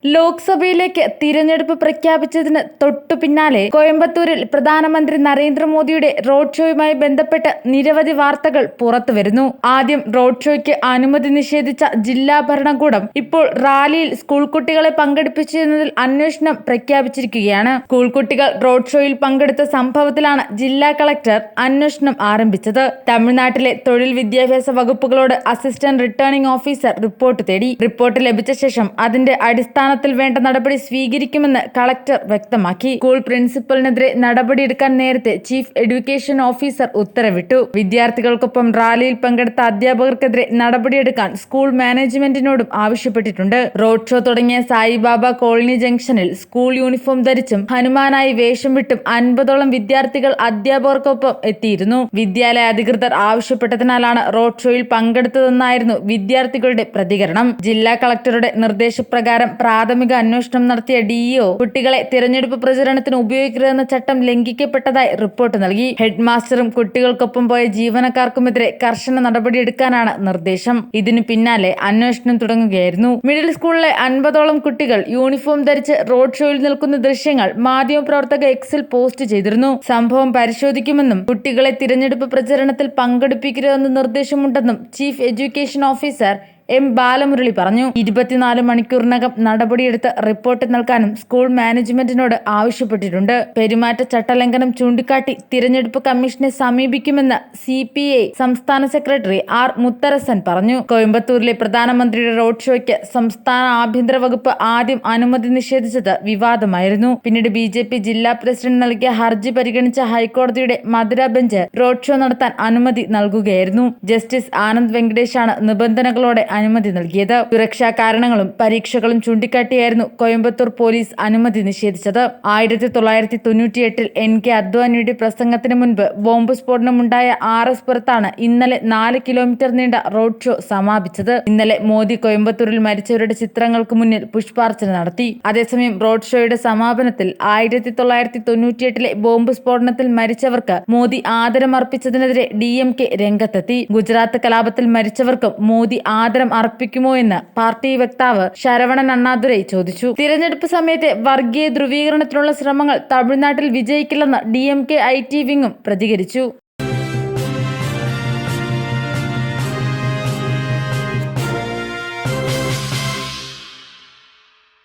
ലോക്സഭയിലേക്ക് തിരഞ്ഞെടുപ്പ് പ്രഖ്യാപിച്ചതിന് തൊട്ടു പിന്നാലെ കോയമ്പത്തൂരിൽ പ്രധാനമന്ത്രി നരേന്ദ്രമോദിയുടെ റോഡ് ഷോയുമായി ബന്ധപ്പെട്ട് നിരവധി വാർത്തകൾ പുറത്തുവരുന്നു. ആദ്യം റോഡ് ഷോയ്ക്ക് അനുമതി നിഷേധിച്ച ജില്ലാ ഭരണകൂടം ഇപ്പോൾ റാലിയിൽ സ്കൂൾ കുട്ടികളെ പങ്കെടുപ്പിച്ചതിൽ അന്വേഷണം പ്രഖ്യാപിച്ചിരിക്കുകയാണ്. സ്കൂൾ കുട്ടികൾ റോഡ് ഷോയിൽ പങ്കെടുത്ത സംഭവത്തിലാണ് ജില്ലാ കളക്ടർ അന്വേഷണം ആരംഭിച്ചത്. തമിഴ്നാട്ടിലെ തൊഴിൽ വിദ്യാഭ്യാസ വകുപ്പുകളോട് അസിസ്റ്റന്റ് റിട്ടേണിംഗ് ഓഫീസർ റിപ്പോർട്ട് തേടി. റിപ്പോർട്ട് ലഭിച്ച ശേഷം അതിന്റെ അടിസ്ഥാനത്തിൽ വേണ്ട നടപടി സ്വീകരിക്കുമെന്ന് കളക്ടർ വ്യക്തമാക്കി. സ്കൂൾ പ്രിൻസിപ്പലിനെതിരെ നടപടിയെടുക്കാൻ നേരത്തെ ചീഫ് എഡ്യൂക്കേഷൻ ഓഫീസർ ഉത്തരവിട്ടു. വിദ്യാർത്ഥികൾക്കൊപ്പം റാലിയിൽ പങ്കെടുത്ത അധ്യാപകർക്കെതിരെ നടപടിയെടുക്കാൻ സ്കൂൾ മാനേജ്മെന്റിനോടും ആവശ്യപ്പെട്ടിട്ടുണ്ട്. റോഡ് ഷോ തുടങ്ങിയ സായിബാബ കോളനി ജംഗ്ഷനിൽ സ്കൂൾ യൂണിഫോം ധരിച്ചും ഹനുമാനായി വേഷം വിട്ടും 50ഓളം വിദ്യാർത്ഥികൾ അധ്യാപകർക്കൊപ്പം എത്തിയിരുന്നു. വിദ്യാലയ അധികൃതർ ആവശ്യപ്പെട്ടതിനാലാണ് റോഡ് ഷോയിൽ പങ്കെടുത്തതെന്നായിരുന്നു വിദ്യാർത്ഥികളുടെ പ്രതികരണം. ജില്ലാ കളക്ടറുടെ നിർദ്ദേശപ്രകാരം പ്രാഥമിക അന്വേഷണം നടത്തിയ ഡിഇഒ കുട്ടികളെ തിരഞ്ഞെടുപ്പ് പ്രചരണത്തിന് ഉപയോഗിക്കരുതെന്ന ചട്ടം ലംഘിക്കപ്പെട്ടതായി റിപ്പോർട്ട് നൽകി. ഹെഡ് മാസ്റ്ററും കുട്ടികൾക്കൊപ്പം പോയ ജീവനക്കാർക്കുമെതിരെ കർശന നടപടിയെടുക്കാനാണ് നിർദ്ദേശം. ഇതിനു പിന്നാലെ അന്വേഷണം തുടങ്ങുകയായിരുന്നു. മിഡിൽ സ്കൂളിലെ 50ഓളം കുട്ടികൾ യൂണിഫോം ധരിച്ച് റോഡ് ഷോയിൽ നിൽക്കുന്ന ദൃശ്യങ്ങൾ മാധ്യമപ്രവർത്തക എക്സിൽ പോസ്റ്റ് ചെയ്തിരുന്നു. സംഭവം പരിശോധിക്കുമെന്നും കുട്ടികളെ തിരഞ്ഞെടുപ്പ് പ്രചരണത്തിൽ പങ്കെടുപ്പിക്കരുതെന്ന് നിർദ്ദേശമുണ്ടെന്നും chief education officer M Balamurali പറഞ്ഞു. 24 മണിക്കൂറിനകം നടപടിയെടുത്ത് റിപ്പോർട്ട് നൽകാനും സ്കൂൾ മാനേജ്മെന്റിനോട് ആവശ്യപ്പെട്ടിട്ടുണ്ട്. പെരുമാറ്റച്ചട്ടലംഘനം ചൂണ്ടിക്കാട്ടി തിരഞ്ഞെടുപ്പ് കമ്മീഷനെ സമീപിക്കുമെന്ന് CPI സംസ്ഥാന സെക്രട്ടറി ആർ മുത്തരസൻ പറഞ്ഞു. കോയമ്പത്തൂരിലെ പ്രധാനമന്ത്രിയുടെ റോഡ് ഷോയ്ക്ക് സംസ്ഥാന ആഭ്യന്തര വകുപ്പ് ആദ്യം അനുമതി നിഷേധിച്ചത് വിവാദമായിരുന്നു. പിന്നീട് BJP ജില്ലാ പ്രസിഡന്റ് നൽകിയ ഹർജി പരിഗണിച്ച ഹൈക്കോടതിയുടെ മധുര ബെഞ്ച് റോഡ് ഷോ നടത്താൻ അനുമതി നൽകുകയായിരുന്നു. ജസ്റ്റിസ് ആനന്ദ് വെങ്കടേഷാണ് നിബന്ധനകളോടെ അനുമതി നൽകിയത്. സുരക്ഷാ കാരണങ്ങളും പരീക്ഷകളും ചൂണ്ടിക്കാട്ടിയായിരുന്നു കോയമ്പത്തൂർ പോലീസ് അനുമതി നിഷേധിച്ചത്. 1998 NK അദ്വാനിയുടെ പ്രസംഗത്തിന് മുൻപ് ബോംബ് സ്ഫോടനമുണ്ടായ RS പുരത്താണ് ഇന്നലെ 4 കിലോമീറ്റർ നീണ്ട റോഡ് ഷോ സമാപിച്ചത്. ഇന്നലെ മോദി കോയമ്പത്തൂരിൽ മരിച്ചവരുടെ ചിത്രങ്ങൾക്ക് മുന്നിൽ പുഷ്പാർച്ചന നടത്തി. അതേസമയം റോഡ് ഷോയുടെ സമാപനത്തിൽ 1998 ബോംബ് സ്ഫോടനത്തിൽ മരിച്ചവർക്ക് മോദി ആദരമർപ്പിച്ചതിനെതിരെ DMK രംഗത്തെത്തി. ഗുജറാത്ത് കലാപത്തിൽ മരിച്ചവർക്കും മോദി ആദരം അർപ്പിക്കുമോ എന്ന് പാർട്ടി വക്താവ് ശരവണൻ അണ്ണാദുരൈ ചോദിച്ചു. തിരഞ്ഞെടുപ്പ് സമയത്തെ വർഗീയ ധ്രുവീകരണത്തിനുള്ള ശ്രമങ്ങൾ തമിഴ്നാട്ടിൽ വിജയിക്കില്ലെന്ന് DMK IT വിങ്ങും പ്രതികരിച്ചു.